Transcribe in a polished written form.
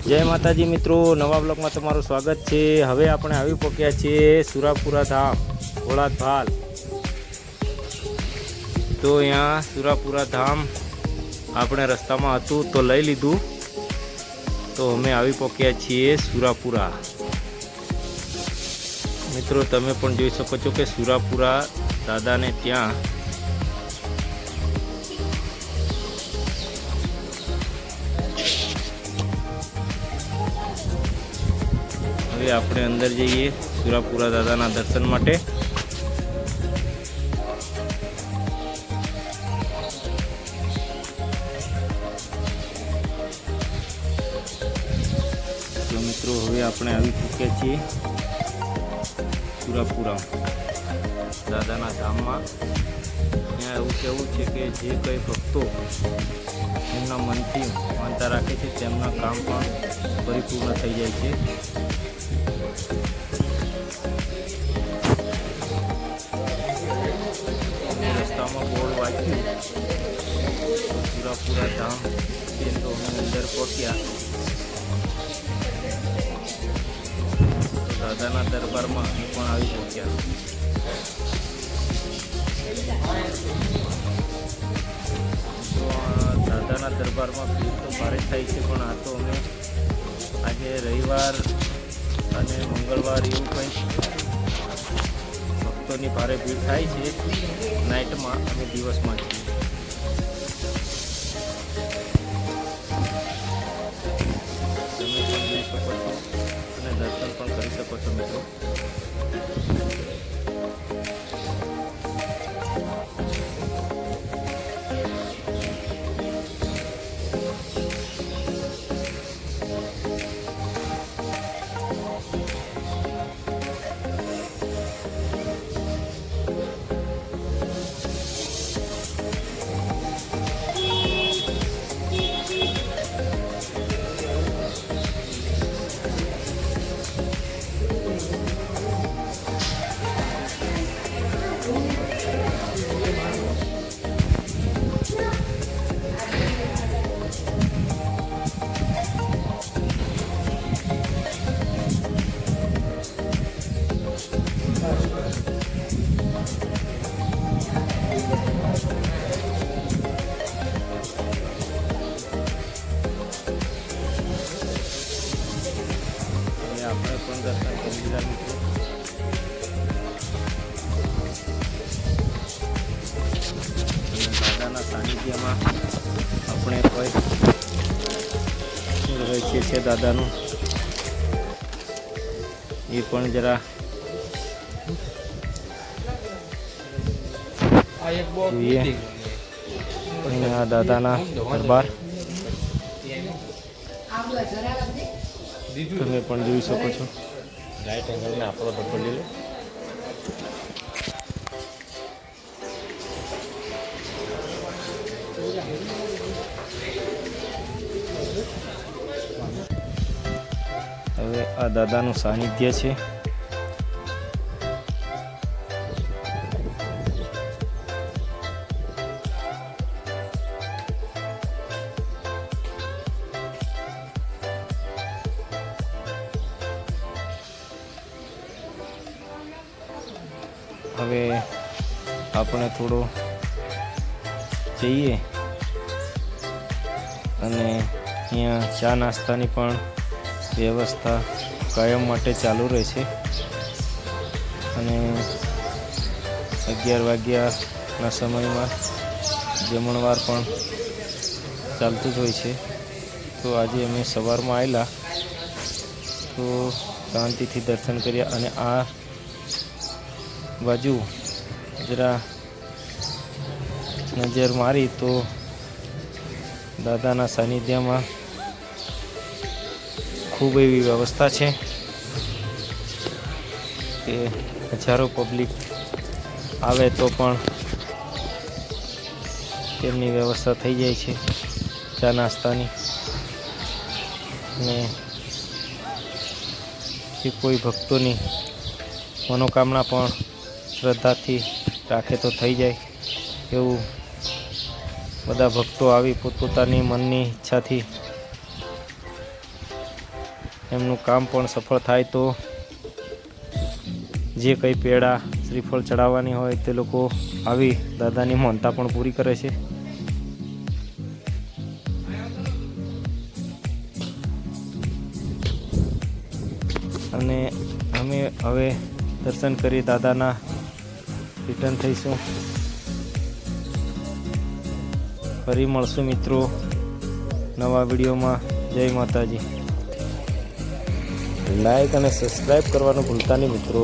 जय माताजी मित्रों, नवा ब्लॉग में तमारुं स्वागत है। हवे आपणे आवी पहोंच्या छीए सुरापुरा धाम भोळाद भाल। तो यहाँ सुरापुरा धाम आपणे रस्ता में हतुं तो लई लीधुं, तो अमे आवी पहोंच्या छीए सुरापुरा। मित्रों तमे पण जोई शको छो के सुरापुरा दादा ने त्यां આપણે અંદર જઈએ સુરાપુરા દાદાના દર્શન માટે। તો મિત્રો હવે આપણે આવી ચૂક્યા છીએ સુરાપુરા દાદાના ધામમાં। ત્યાં એવું કહેવું છે કે જે કંઈ ભક્તો એમના મનથી માનતા રાખે છે તેમના કામ પણ પરિપૂર્ણ થઈ જાય છે। રસ્તામાં બોર્ડ વાંચ્યું સુરાપુરા ધામ, તો અમે અંદર પહોંચ્યા। દાદાના દરબારમાં અમે પણ આવી પહોંચ્યા। તો દાદાના દરબારમાં ભીડ તો ભારે થાય છે, પણ આ તો અમે આજે રવિવાર અને મંગળવાર એવું કંઈ ભક્તોની ભારે ભીડ થાય છે। નાઇટમાં અને દિવસમાં છીએ। તમે પણ જોઈ શકો છો અને દર્શન પણ કરી શકો છો મિત્રો। આપણે પણ દર્શન કરી લીધા મિત્રો। અને દાદાના સાનિધ્યમાં આપણે કોઈ રહસ્ય છે દાદાનું એ પણ જરા જોઈએ। અહીંયા દાદાના દરબાર તમે પણ જોઈ શકો છો। રાઈટ એંગલમાં આપણો ડબ્બો લઈ લો। હવે આ દાદાનું સાનિધ્ય છે। હવે આપણે થોડો જઈએ અને અહીંયા ચા નાસ્તાની પણ વ્યવસ્થા કાયમ માટે ચાલુ રહેશે। અને 11 વાગ્યાના સમયમાં જમણવાર પણ ચાલતું જ હોય છે। તો આજે અમે સવારમાં આવેલા તો શાંતિથી દર્શન કર્યા। અને આ बाजू जरा नजर मारी तो दादाना सानिध्य में खूब एवी व्यवस्था है कि हजारों पब्लिक आवे तो पण तेमनी व्यवस्था थई जाय छे चा नास्तानी। ने कोई भक्तों मनोकामना पण श्रद्धाथी राखे तो थई जाए एवं बधा भक्तों आवी पोतपोतानी मननी इच्छाथी એમનું કામ પણ સફળ થાય તો જે કંઈ પેડા શ્રીફળ ચડાવવાની હોય તે લોકો આવી દાદાની માનતા પણ પૂરી કરે છે. અને અમે હવે દર્શન કરી દાદાના રિટર્ન થઈશું. ફરી મળશું મિત્રો નવા વિડીયોમાં. જય માતાજી. લાઈક અને સબસ્ક્રાઈબ કરવાનું ભૂલતા નહીં મિત્રો.